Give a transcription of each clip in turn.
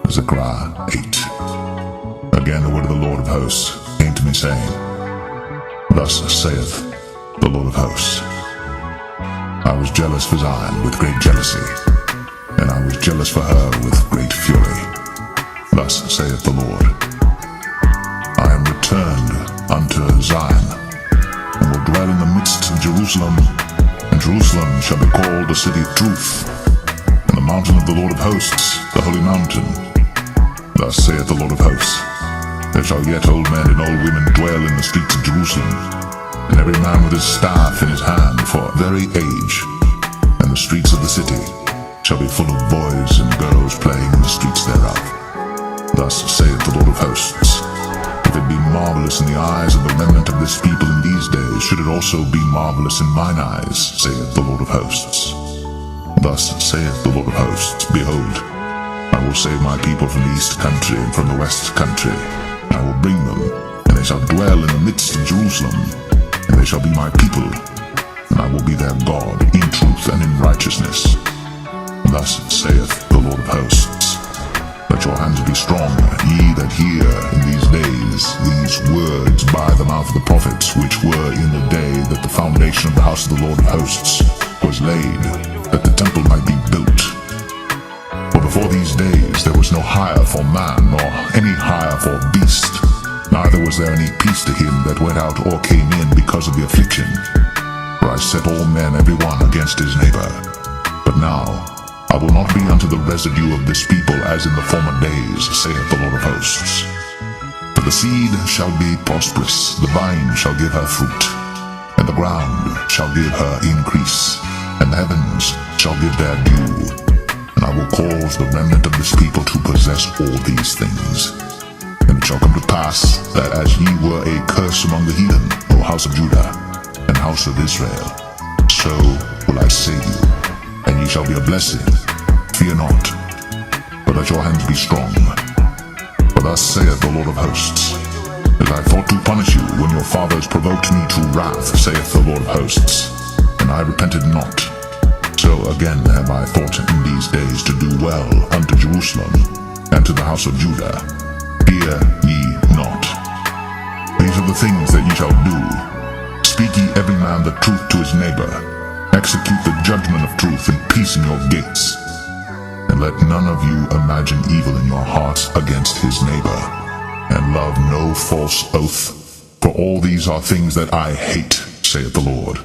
Zechariah 8. Again the word of the Lord of hosts came to me, saying, Thus saith the Lord of hosts, I was jealous for Zion with great jealousy, and I was jealous for her with great fury. Thus saith the Lord, I am returned unto Zion, and will dwell in the midst of Jerusalem, and Jerusalem shall be called a city of truth, and the mountain of the Lord of hosts, the holy mountain. Thus saith the Lord of hosts, there shall yet old men and old women dwell in the streets of Jerusalem, and every man with his staff in his hand for very age, and the streets of the city shall be full of boys and girls playing in the streets thereof. Thus saith the Lord of hosts, if it be marvelous in the eyes of the remnant of this people in these days, should it also be marvelous in mine eyes, saith the Lord of hosts. Thus saith the Lord of hosts, behold, I will save my people from the east country and from the west country. I will bring them, and they shall dwell in the midst of Jerusalem, and they shall be my people, and I will be their God in truth and in righteousness. Thus saith the Lord of hosts, let your hands be strong, ye that hear in these days these words by the mouth of the prophets, which were in the day that the foundation of the house of the Lord of hosts was laid, that the temple might be built. For before these days there was no hire for man, nor any hire for beast, neither was there any peace to him that went out or came in because of the affliction. For I set all men every one against his neighbor. But now I will not be unto the residue of this people as in the former days, saith the Lord of hosts. For the seed shall be prosperous, the vine shall give her fruit, and the ground shall give her increase, and the heavens shall give their dew. And I will cause the remnant of this people to possess all these things. And it shall come to pass, that as ye were a curse among the heathen, O house of Judah, and house of Israel, so will I save you, and ye shall be a blessing. Fear not, but let your hands be strong. For thus saith the Lord of hosts, as I thought to punish you when your fathers provoked me to wrath, saith the Lord of hosts, and I repented not, so again have I thought in these days to do well unto Jerusalem, and to the house of Judah. Fear ye not. These are the things that ye shall do. Speak ye every man the truth to his neighbor. Execute the judgment of truth and peace in your gates. And let none of you imagine evil in your hearts against his neighbor. And love no false oath. For all these are things that I hate, saith the Lord.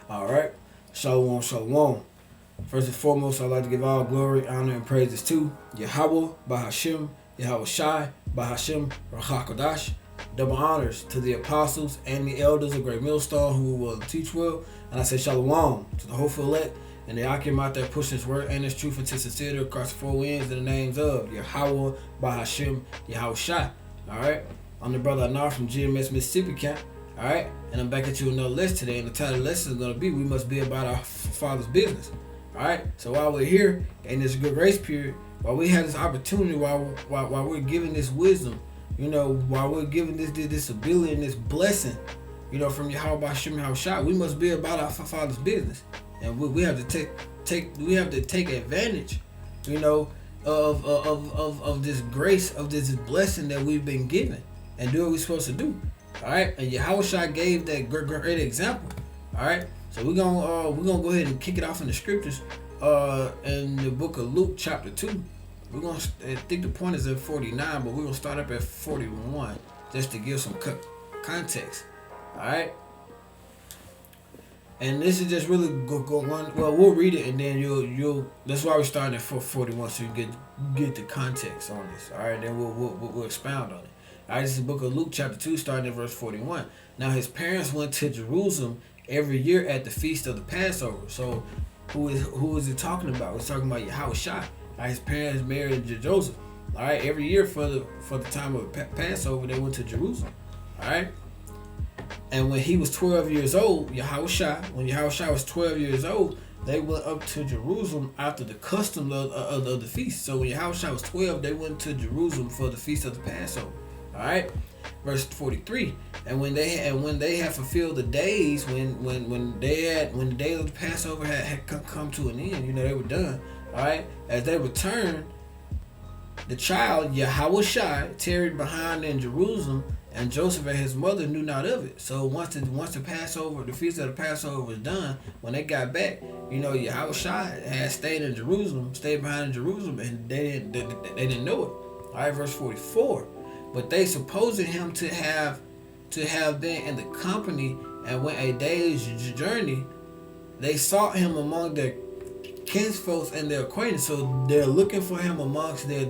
Alright, Shalawam, Shalawam. First and foremost, I'd like to give all glory, honor, and praises to YAHAWAH, Bahasham, YAHAWASHI, Bahasham, QADASH. Double honors to the apostles and the elders of Great Millstone who will teach well. And I say Shalawam to the hopeful elect and the Akim out there pushing his word and his truth into sincerity across the four winds in the names of YAHAWAH, Bahasham, YAHAWASHI. Alright, I'm the brother Anar from GMS Mississippi Camp. Alright, and I'm back at you with another lesson today, and the title of the lesson is going to be, we must be about our Father's business. Alright, so while we're here in this good grace period, while we have this opportunity, while we're given this wisdom, you know, while we're given this ability and this blessing, you know, from YAHAWAH, YAHAWASHI, we must be about our Father's business, and we have to take advantage, you know, of this grace, of this blessing that we've been given, and do what we're supposed to do. Alright, and YAHAWASHI gave that great example. Alright, so we're gonna go ahead and kick it off in the scriptures in the book of Luke chapter 2. We're gonna, I think the point is at 49, but we're gonna start up at 41 just to give some context. Alright, and this is just really go one. Well, we'll read it and then you'll. That's why we're starting at 41, so you get the context on this. Alright, then we'll expound on it. Alright, this is the book of Luke chapter 2, starting at verse 41. Now his parents went to Jerusalem every year at the feast of the Passover. So who is it talking about? It's talking about YAHAWASHI. His parents married Joseph. Alright, every year for the time of Passover, they went to Jerusalem. Alright. And when he was 12 years old, when YAHAWASHI was 12 years old, they went up to Jerusalem after the custom of the feast. So when Yahawashi was 12, they went to Jerusalem for the feast of the Passover. All right, verse 43. And when they had fulfilled the days, when the days of the Passover had come to an end, they were done. All right, as they returned, the child YAHAWASHI tarried behind in Jerusalem, and Joseph and his mother knew not of it. So once the Passover, the feast of the Passover was done, when they got back, YAHAWASHI had stayed behind in Jerusalem, and they didn't know it. All right, verse 44. But they supposing him to have been in the company, and went a day's journey, they sought him among their kinsfolk and their acquaintance. So they're looking for him amongst their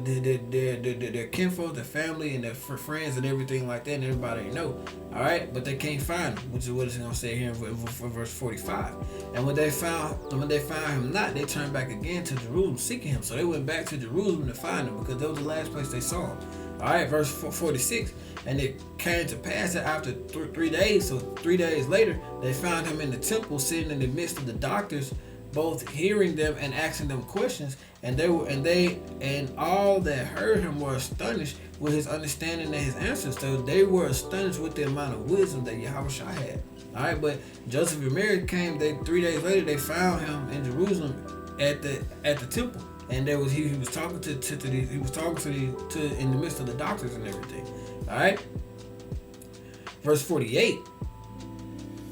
kinfolk, their family, and their friends and everything like that, and everybody they know. All right, but they can't find him, which is what it's gonna say here in verse 45. And when they found him not, they turned back again to Jerusalem seeking him. So they went back to Jerusalem to find him, because that was the last place they saw him. All right, verse 46. And it came to pass that after 3 days, so 3 days later, they found him in the temple, sitting in the midst of the doctors, both hearing them and asking them questions. And all that heard him were astonished with his understanding and his answers. So they were astonished with the amount of wisdom that Yahawashi had. All right, but Joseph and Mary came. 3 days later, they found him in Jerusalem at the temple. And he was talking to in the midst of the doctors and everything. All right. Verse 48.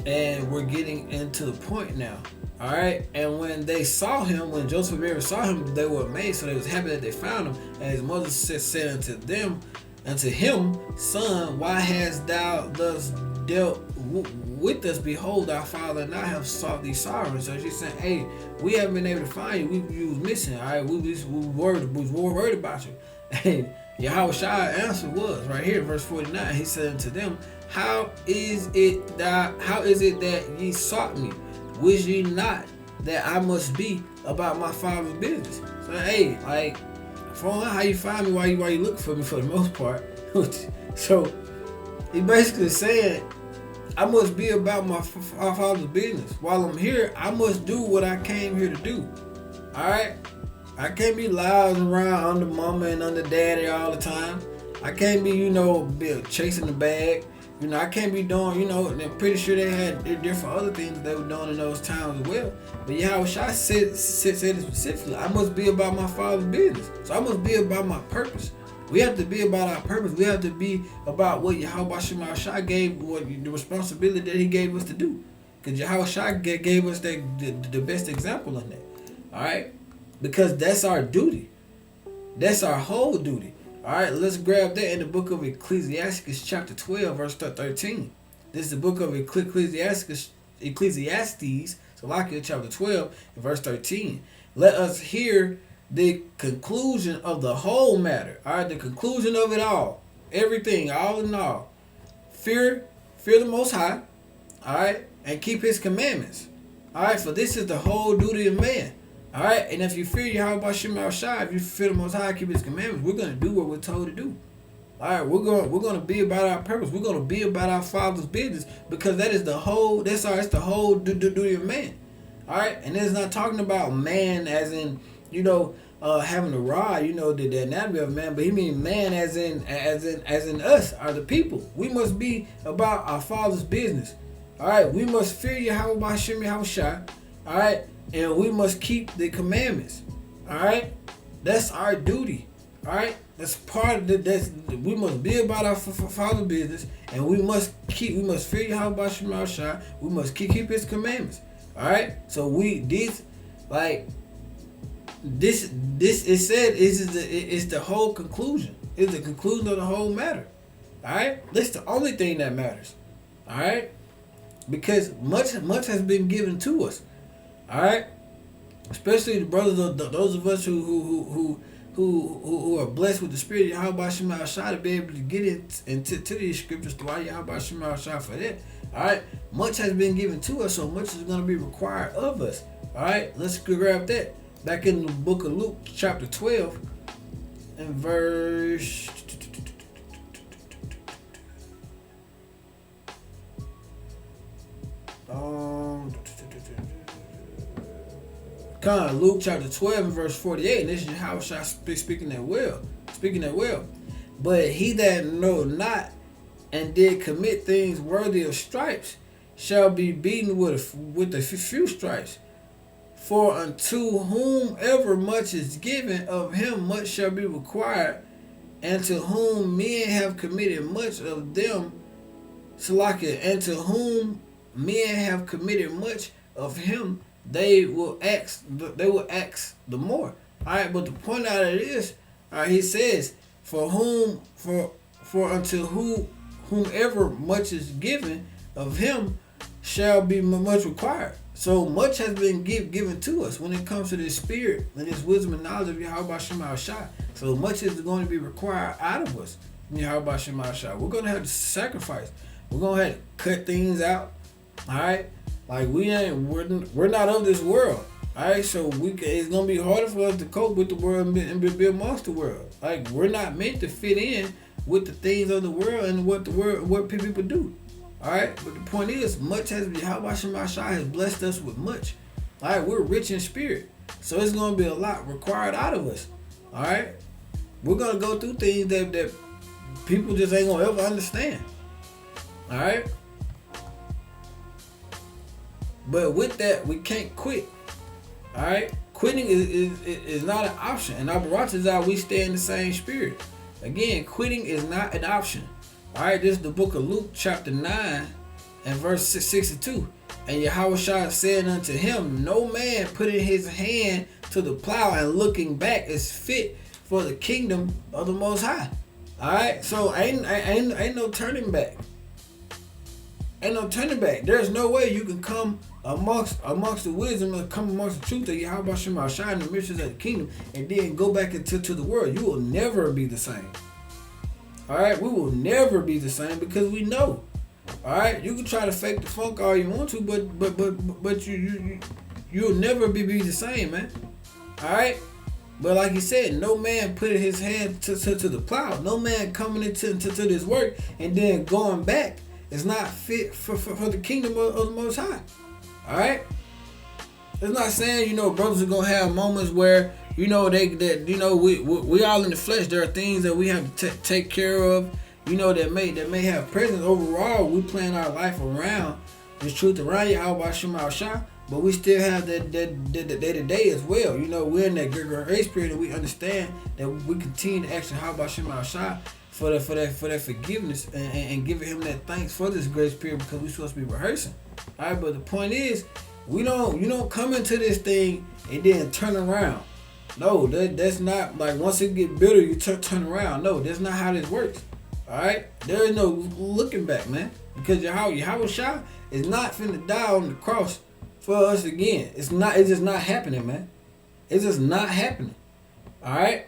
And we're getting into the point now. All right. And when they saw him, when Joseph and Mary saw him, they were amazed. So they was happy that they found him. And his mother said unto him, Son, why hast thou thus dealt with us? Behold, our father and I have sought thee sorrow. So she said, hey, we haven't been able to find you. You was missing. All right, we were worried about you. And Yahawah's answer was right here, verse 49. He said unto them, How is it that ye sought me? Wish ye not that I must be about my father's business? So hey, like, for how you find me, why you looking for me for the most part? So he basically saying, I must be about my father's business. While I'm here, I must do what I came here to do. All right? I can't be lounging around under mama and under daddy all the time. I can't be, chasing the bag. I can't be doing, and I'm pretty sure they had different other things that they were doing in those times as well. But Yahawashi said it specifically, I must be about my father's business. So I must be about my purpose. We have to be about our purpose. We have to be about what Yahawashi gave, the responsibility that he gave us to do. Because Yahawashi gave us the best example in that. All right? Because that's our duty. That's our whole duty. All right, let's grab that in the book of Ecclesiastes chapter 12, verse 13. This is the book of Ecclesiastes, Colossians chapter 12, and verse 13. Let us hear the conclusion of the whole matter. All right, the conclusion of it all. Everything, all in all. Fear the Most High. All right, and keep his commandments. All right, for this is the whole duty of man. All right, and if you fear Yahweh Shai, if you fear the Most High, keep his commandments, we're going to do what we're told to do. All right, we're going to be about our purpose. We're going to be about our Father's business, because that's the whole duty of man. All right, and it's not talking about man as in, having a rod, the anatomy of man, but he means man as in us, are the people. We must be about our Father's business. All right, we must fear Yahweh Shai. All right. And we must keep the commandments. All right, that's our duty. All right, that's part of we must be about our Father's business, and we must fear Yahweh Shai. We must keep his commandments. All right, so this is said is the whole conclusion. It's the conclusion of the whole matter. All right, that's the only thing that matters. All right, because much has been given to us. All right, especially the brothers, those of us who are blessed with the Spirit of Yahweh Shema Shai to be able to get into these scriptures to why Yahweh Shema Shai for that. All right, much has been given to us, so much is going to be required of us. All right, let's grab that back in the book of Luke, chapter 12, and verse. Luke chapter 12 and verse 48, and this is YAHAWASHI speaking that well. But he that know not and did commit things worthy of stripes shall be beaten with a few stripes. For unto whomever much is given, of him much shall be required, and to whom men have committed much of them, and to whom men have committed much of him, they will ask the more. Alright, but the point out of this, he says, for unto whomever much is given, of him shall be much required. So much has been given to us when it comes to this spirit and this wisdom and knowledge of YAHAWASHI. So much is going to be required out of us. YAHAWASHI. We're going to have to sacrifice. We're going to have to cut things out. Alright? Like we're not of this world. Alright? So it's going to be harder for us to cope with the world and be amongst the world. Like we're not meant to fit in with the things of the world and what people do. Alright, but the point is, much has YAHAWASHI has blessed us with much. Alright, we're rich in spirit. So it's gonna be a lot required out of us. Alright? We're gonna go through things that people just ain't gonna ever understand. Alright? But with that, we can't quit. Alright? Quitting is not an option. And our RAWCHAA, we stay in the same spirit. Again, quitting is not an option. Alright, this is the book of Luke chapter 9 and verse 62. And YAHAWASHI said unto him, no man putting his hand to the plow and looking back is fit for the kingdom of the Most High. Alright, so ain't no turning back. Ain't no turning back. There's no way you can come amongst the wisdom and come amongst the truth of YAHAWASHI and the mysteries of the kingdom and then go back into the world. You will never be the same. Alright, we will never be the same because we know. Alright, you can try to fake the funk all you want to, but you'll never be the same, man. Alright? But like he said, no man putting his hand to the plow. No man coming into this work and then going back is not fit for the kingdom of the Most High. Alright? It's not saying, brothers are gonna have moments where we all in the flesh. There are things that we have to take care of, that may have presence. Overall, we plan our life around this truth around YAHAWASHI, but we still have that day-to-day as well. We're in that grace period and we understand that we continue to ask YAHAWASHI for that forgiveness and giving him that thanks for this grace period because we're supposed to be rehearsing. Alright, but the point is, you don't come into this thing and then turn around. No, that's not like once it get bitter, you turn around. No, that's not how this works. Alright? There is no looking back, man. Because YAHAWASHI is not finna die on the cross for us again. It's just not happening, man. It's just not happening. Alright?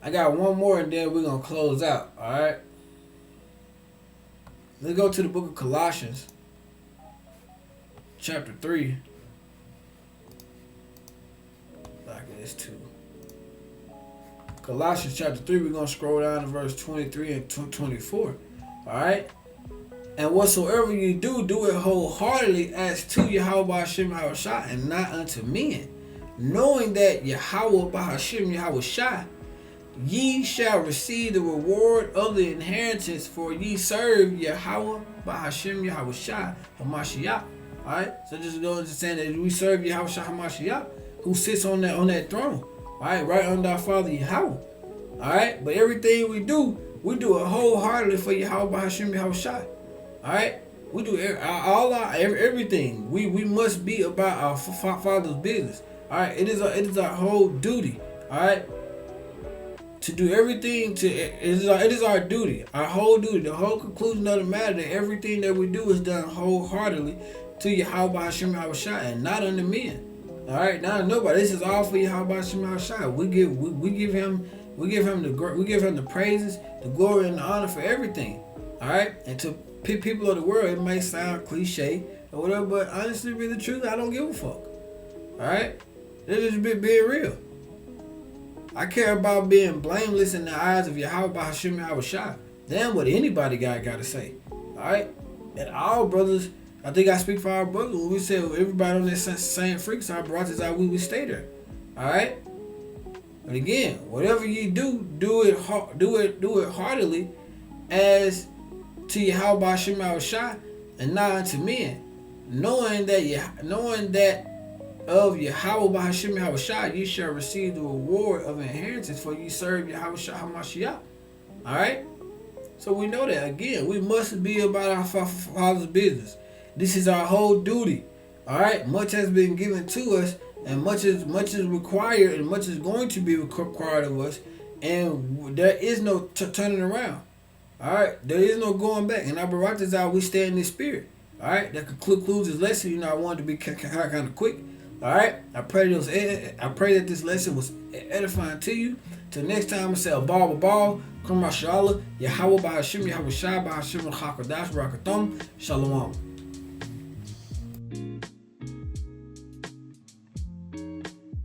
I got one more and then we're gonna close out. Alright? Let's go to the book of Colossians, chapter 3. Too. Colossians chapter 3, we're going to scroll down to verse 23 and 24. Alright? And whatsoever you do it wholeheartedly as to YAHAWASHI and not unto men, knowing that YAHAWASHI, ye shall receive the reward of the inheritance, for ye serve YAHAWASHI HaMashiach. Alright? So just go into saying that we serve YAHAWASHI HaMashiach, who sits on that throne, alright, right under our Father Yahweh. Alright, but everything we do it wholeheartedly for YAHAWASHI. Alright, we do everything. We must be about our Father's business. Alright, it is our whole duty. Alright, to do everything. It is our duty, our whole duty, the whole conclusion of the matter that everything that we do is done wholeheartedly to YAHAWASHI and not unto men. Alright, not nobody. This is all for YAHAWASHI. We give him the praises, the glory, and the honor for everything. Alright, and to people of the world, it may sound cliche or whatever, but honestly, be the truth, I don't give a fuck. Alright, this is being real. I care about being blameless in the eyes of YAHAWASHI. Damn what anybody got to say. Alright, and all brothers I think I speak for our brothers when we say everybody on that same freaks, our brothers out, we stay there. Alright? But again, whatever you do it heartily as to Yahawah Bahasham YAHAWASHI and not unto men, knowing that of Yahawah Bahasham YAHAWASHI you shall receive the reward of inheritance, for you serve YAHAWASHI HaMashiach. Alright? So we know that again, we must be about our Father's business. This is our whole duty. Alright? Much has been given to us, and much is required, and much is going to be required of us, and there is no turning around. Alright, there is no going back. And our Barak is out, we stay in this spirit. Alright, that concludes this lesson. I wanted to be kind of quick. Alright, I pray that this lesson was edifying to you. Till next time, I say a ball. Come Yasharahla, Yahawah Bahasham YAHAWASHI, Bahasham QADASH, Barak Atham, Shalawam.